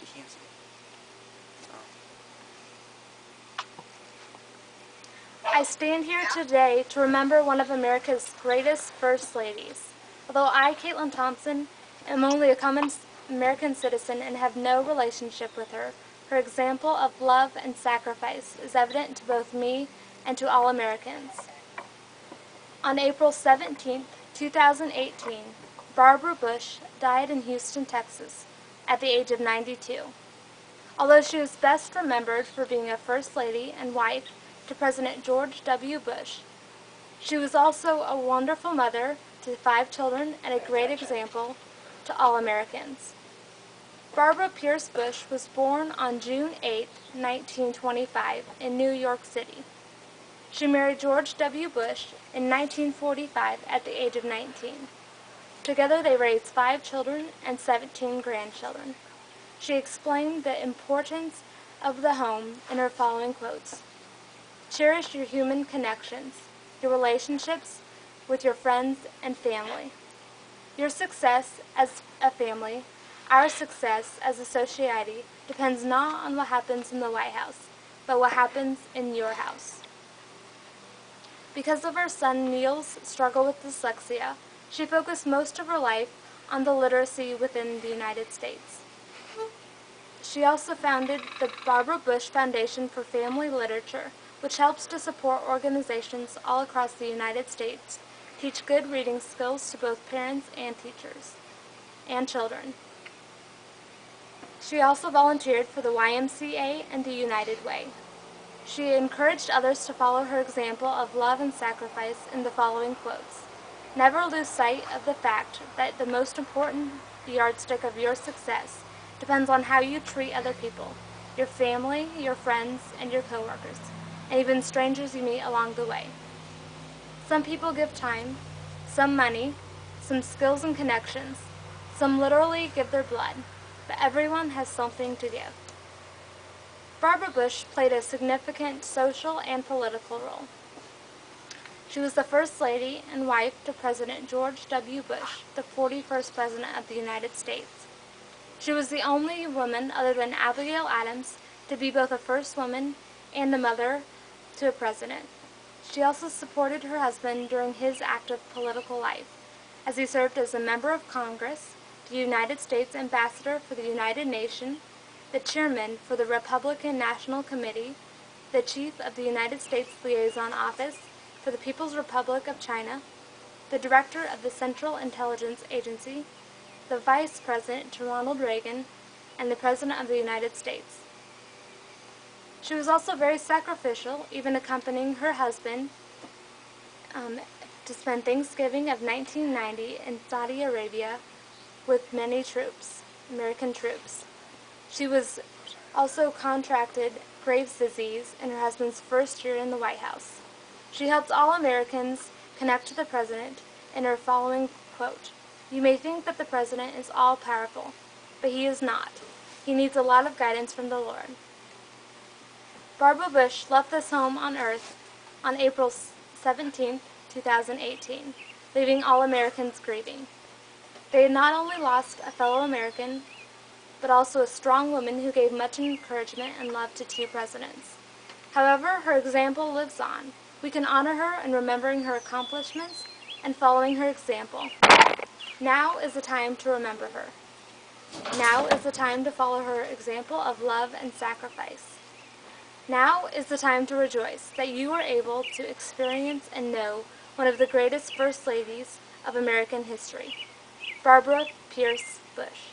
She can't see. I stand here today to remember one of America's greatest First Ladies. Although I, Caitlin Thompson, am only a common American citizen and have no relationship with her, her example of love and sacrifice is evident to both me and to all Americans. On April 17, 2018, Barbara Bush died in Houston, Texas, at the age of 92. Although she is best remembered for being a First Lady and wife to President George W. Bush, she was also a wonderful mother to 5 children and a great example to all Americans. Barbara Pierce Bush was born on June 8, 1925, in New York City. She married George W. Bush in 1945 at the age of 19. Together they raised 5 children and 17 grandchildren. She explained the importance of the home in her following quotes. Cherish your human connections, your relationships with your friends and family. Your success as a family, our success as a society, depends not on what happens in the White House, but what happens in your house. Because of her son Neil's struggle with dyslexia, she focused most of her life on the literacy within the United States. She also founded the Barbara Bush Foundation for Family Literature, which helps to support organizations all across the United States, teach good reading skills to both parents and teachers, and children. She also volunteered for the YMCA and the United Way. She encouraged others to follow her example of love and sacrifice in the following quotes. Never lose sight of the fact that the most important yardstick of your success depends on how you treat other people, your family, your friends, and your coworkers, and even strangers you meet along the way. Some people give time, some money, some skills and connections, some literally give their blood, but everyone has something to give. Barbara Bush played a significant social and political role. She was the First Lady and wife to President George W. Bush, the 41st President of the United States. She was the only woman other than Abigail Adams to be both a First Woman and a mother to a president. She also supported her husband during his active political life, as he served as a member of Congress, the United States Ambassador for the United Nations, the chairman for the Republican National Committee, the chief of the United States Liaison Office for the People's Republic of China, the director of the Central Intelligence Agency, the vice president to Ronald Reagan, and the President of the United States. She was also very sacrificial, even accompanying her husband to spend Thanksgiving of 1990 in Saudi Arabia with many troops, American troops. She was also contracted Graves' disease in her husband's first year in the White House. She helped all Americans connect to the president in her following quote, "You may think that the president is all-powerful, but he is not. He needs a lot of guidance from the Lord." Barbara Bush left this home on earth on April 17, 2018, leaving all Americans grieving. They had not only lost a fellow American, but also a strong woman who gave much encouragement and love to 2 presidents. However, her example lives on. We can honor her in remembering her accomplishments and following her example. Now is the time to remember her. Now is the time to follow her example of love and sacrifice. Now is the time to rejoice that you are able to experience and know one of the greatest First Ladies of American history, Barbara Pierce Bush.